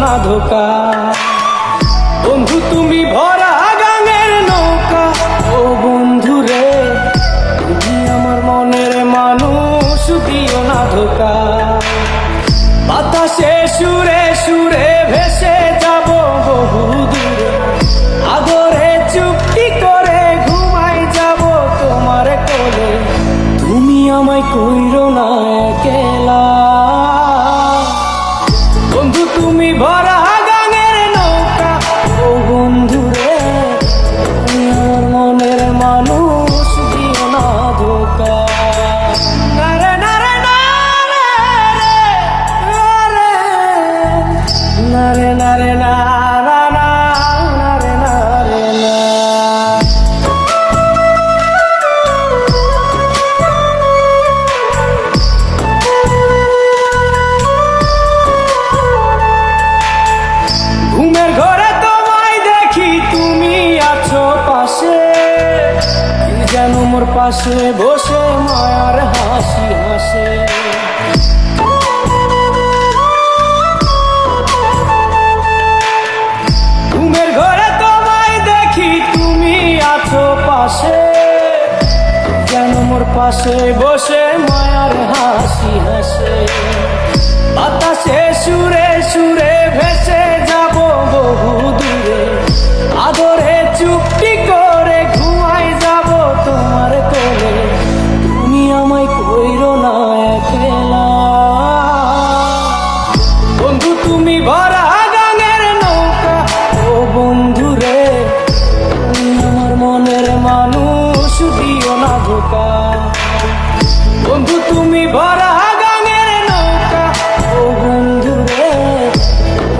না ধোকা। বন্ধু তুমি ভরা গাঙের নৌকা, ও বন্ধু রে তুমি আমার মনের মানুষ, দিও না ধোকা। বাতাসে সুরে সুরে ভেসে যাব বহু দূরে, আদরে চুক্তি করে ঘুমাই যাব তোমার কোলে। তুমি আমায় কইরো না একলা, বন্ধু তুমি ভরা গাঙের নৌকা, ও বন্ধু রে তুমি আমার মনের মানুষ, দিও না ধোকা। নারে নারে নারে নারে নারে না না না নারে নারে না। ঘুমের ঘরে তোমায় দেখি তুমি আছো পাশে, কি যেন মোর পাশে বসে মায়ার হাসি হাসে। ঘুমের ঘরে তোমায় দেখি তুমি আছো পাশে, যেন মোর পাশে বসে মায়ার হাসি হাসে। বাতাসে সুরে সুরে ভেসে যাব বহু দূরে, আদরে চুক্তি করে ঘুমাই যাব তোমার কোলে। তুমি আমায় কইরো না একলা, বন্ধু তুমি ভরা গাঙের নৌকা, ও বন্ধু রে তুমি আমার মনের মানুষ, দিও না ধোকা। বন্ধু তুমি ভরা গাঙের নৌকা, ও বন্ধু রে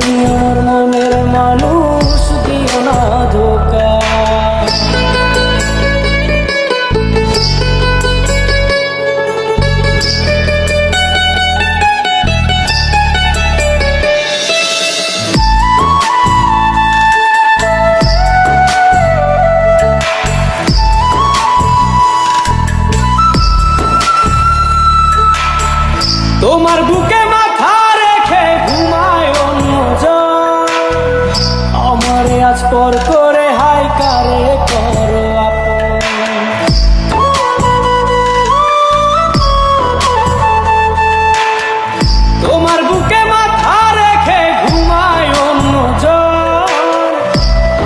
তুমি আমার মনের মানুষ, দিও না ধোকা। তোমার বুকে মাথা রেখে ঘুমায় অন্যজন, আমারে আজ পর করে হাই কারে করো আপন। তোমার বুকে মাথা রেখে ঘুমায় অন্যজন,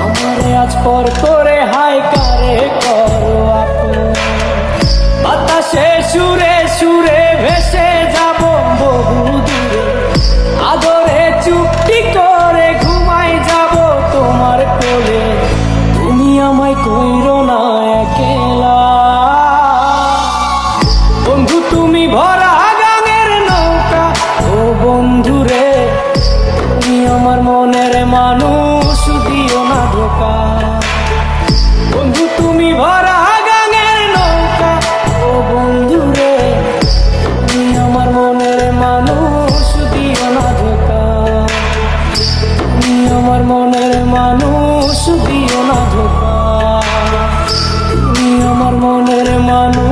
আমারে আজ পর করে হাই কারে করো আপন। বাতাসে সুরে সুরে ভেসে যাব বহু দূরে, আদরে চুক্তি করে ঘুমাই যাব তোমার কোলে। তুমি আমায় কইরো না একলা, বন্ধু তুমি ভরা গাঙের নৌকা, ও বন্ধু রে তুমি আমার মনের মানুষ, দিও না ধোকা। বন্ধু তুমি ভরা গাঙের নৌকা, ও বন্ধু রে তুমি আমার মনের মানুষ, দিও না ধোকা। তুমি আমার মনের মানুষ, দিও না ধোকা। তুমি আমার মনের মানুষ।